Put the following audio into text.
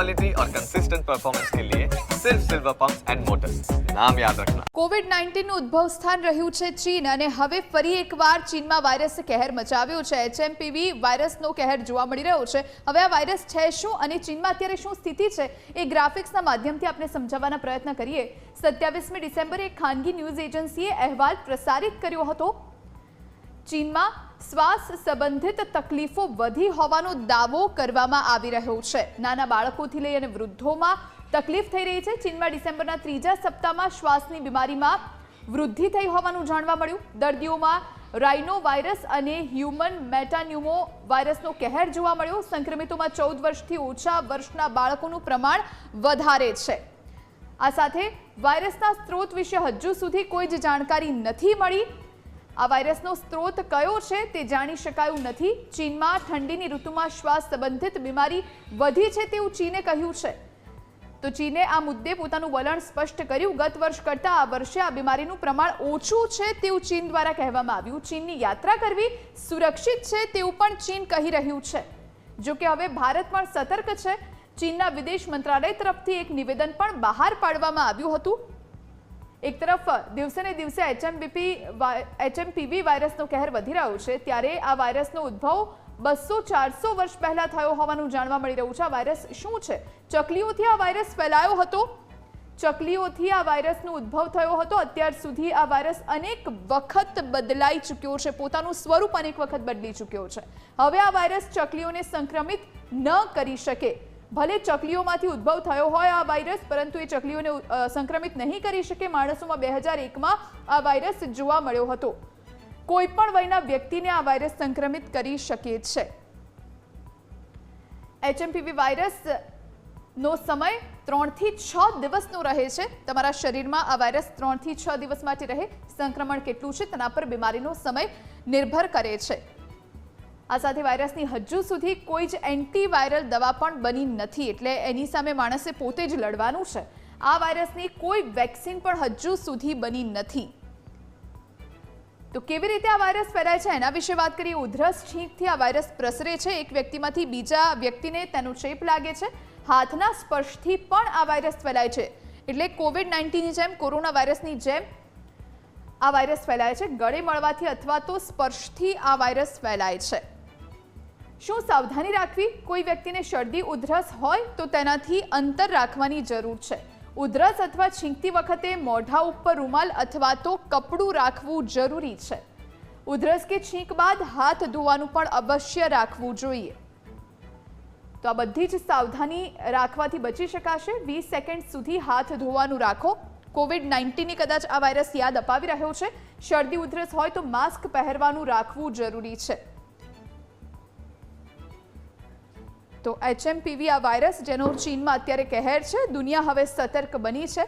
Quality और consistent performance के लिए सिर्फ सिल्वर पंप्स एंड मोटर्स, नाम याद रखना। કોવિડ-19 નું ઉદ્ભવ સ્થાન રહ્યું છે ચીન અને હવે ફરી એકવાર ચીનમાં વાયરસે કહેર મચાવ્યો છે। HMPV વાયરસનો કહેર જોવા મળી રહ્યો છે। હવે આ વાયરસ છે શું અને ચીનમાં અત્યારે શું સ્થિતિ છે એ ગ્રાફિક્સના માધ્યમથી આપણે સમજાવવાનો પ્રયત્ન કરીએ। 27મી ડિસેમ્બરે એક ખાનગી ન્યૂઝ એજન્સીએ અહેવાલ પ્રસારિત કર્યો હતો। ચીનમાં શ્વાસ સંબંધિત તકલીફો વધી હોવાનો દાવો કરવામાં આવી રહ્યો છે। નાના બાળકોથી લઈ અને વૃદ્ધોમાં તકલીફ થઈ રહી છે। ચીનમાં ડિસેમ્બરના ત્રીજા સપ્તાહમાં શ્વાસની બીમારીમાં વૃદ્ધિ થઈ હોવાનું જાણવા મળ્યું। દર્દીઓમાં રાઇનો વાયરસ અને હ્યુમન મેટાન્યુમો વાયરસનો કહેર જોવા મળ્યો। સંક્રમિતોમાં 14 વર્ષથી ઓછા વર્ષના બાળકોનું પ્રમાણ વધારે છે। આ સાથે વાયરસના સ્ત્રોત વિશે હજુ સુધી કોઈ જ જાણકારી નથી મળી। આ વાયરસનો સ્ત્રોત કયો છે તે જાણી શકાયું નથી। ચીનમાં ઠંડીની ઋતુમાં શ્વાસ સંબંધિત બીમારી વધી છે તેવું ચીને કહ્યું છે। તો ચીને આ મુદ્દે પોતાનું વલણ સ્પષ્ટ કર્યું। ગત વર્ષ કરતાં આ વર્ષે આ બીમારીનું પ્રમાણ ઓછું છે તેવું ચીન દ્વારા કહેવામાં આવ્યું। ચીનની યાત્રા કરવી સુરક્ષિત છે તેવું પણ ચીન કહી રહ્યું છે। જો કે હવે ભારત પણ સતર્ક છે। ચીનના વિદેશ મંત્રાલય તરફથી એક નિવેદન પણ બહાર પાડવામાં આવ્યું હતું। એક તરફ દિવસે ને દિવસે HMPV વાયરસનો કહેર વધી રહ્યો છે ત્યારે આ વાયરસનો ઉદ્ભવ 200-400 વર્ષ પહેલા થયો હોવાનું જાણવા મળી રહ્યું છે। આ વાયરસ શું છે? ચકલીઓથી આ વાયરસ ફેલાયો હતો। ચકલીઓથી આ વાયરસનો ઉદ્ભવ થયો હતો। અત્યાર સુધી આ વાયરસ અનેક વખત બદલાઈ ચૂક્યો છે, પોતાનું સ્વરૂપ અનેક વખત બદલી ચૂક્યો છે। હવે આ વાયરસ ચકલીઓને સંક્રમિત ન કરી શકે। ભલે ચકલીઓમાંથી ઉદ્ભવ થયો હોય આ વાયરસ, પરંતુ એ ચકલીઓને સંક્રમિત નહીં કરી શકે। માણસોમાં 2001માં આ વાયરસ જોવા મળ્યો હતો। કોઈ પણ વયના વ્યક્તિને આ વાયરસ સંક્રમિત કરી શકે છે। HMPV વાયરસનો સમય 3 થી 6 દિવસનો રહે છે। તમારા શરીરમાં આ વાયરસ 3 થી 6 દિવસ માટે રહે। સંક્રમણ કેટલું છે તેના પર બીમારીનો સમય નિર્ભર કરે છે। આ સાથે વાયરસની હજુ સુધી કોઈ જ એન્ટીવાયરલ દવા પણ બની નથી, એટલે એની સામે માણસે પોતે જ લડવાનું છે। આ વાયરસની કોઈ વેક્સિન પણ હજુ સુધી બની નથી। તો કેવી રીતે આ વાયરસ ફેલાય છે એના વિશે વાત કરીએ। ઉધરસ છીંકથી આ વાયરસ પ્રસરે છે। એક વ્યક્તિમાંથી બીજા વ્યક્તિને તેનો ચેપ લાગે છે। હાથના સ્પર્શથી પણ આ વાયરસ ફેલાય છે। એટલે કોવિડ-19ની જેમ કોરોના વાયરસની જેમ આ વાયરસ ફેલાય છે। ગળે મળવાથી અથવા તો સ્પર્શથી આ વાયરસ ફેલાય છે। શું સાવધાની રાખવી? કોઈ વ્યક્તિને શરદી ઉધરસ હોય તો તેનાથી અંતર રાખવાની જરૂર છે। ઉધરસ અથવા છીંકતી વખતે મોઢા ઉપર રૂમાલ અથવા તો કપડું રાખવું જરૂરી છે। ઉધરસ કે છીંક બાદ હાથ ધોવાનું પણ અવશ્ય રાખવું જોઈએ। તો આ બધી જ સાવધાની રાખવાથી બચી શકાશે। 20 સેકન્ડ સુધી હાથ ધોવાનું રાખો। કોવિડ-19ની કદાચ આ વાયરસ યાદ અપાવી રહ્યો છે। શરદી ઉધરસ હોય તો માસ્ક પહેરવાનું રાખવું જરૂરી છે। તો HMPV આ વાયરસ જેનો ચીનમાં અત્યારે કહેર છે, દુનિયા હવે સતર્ક બની છે।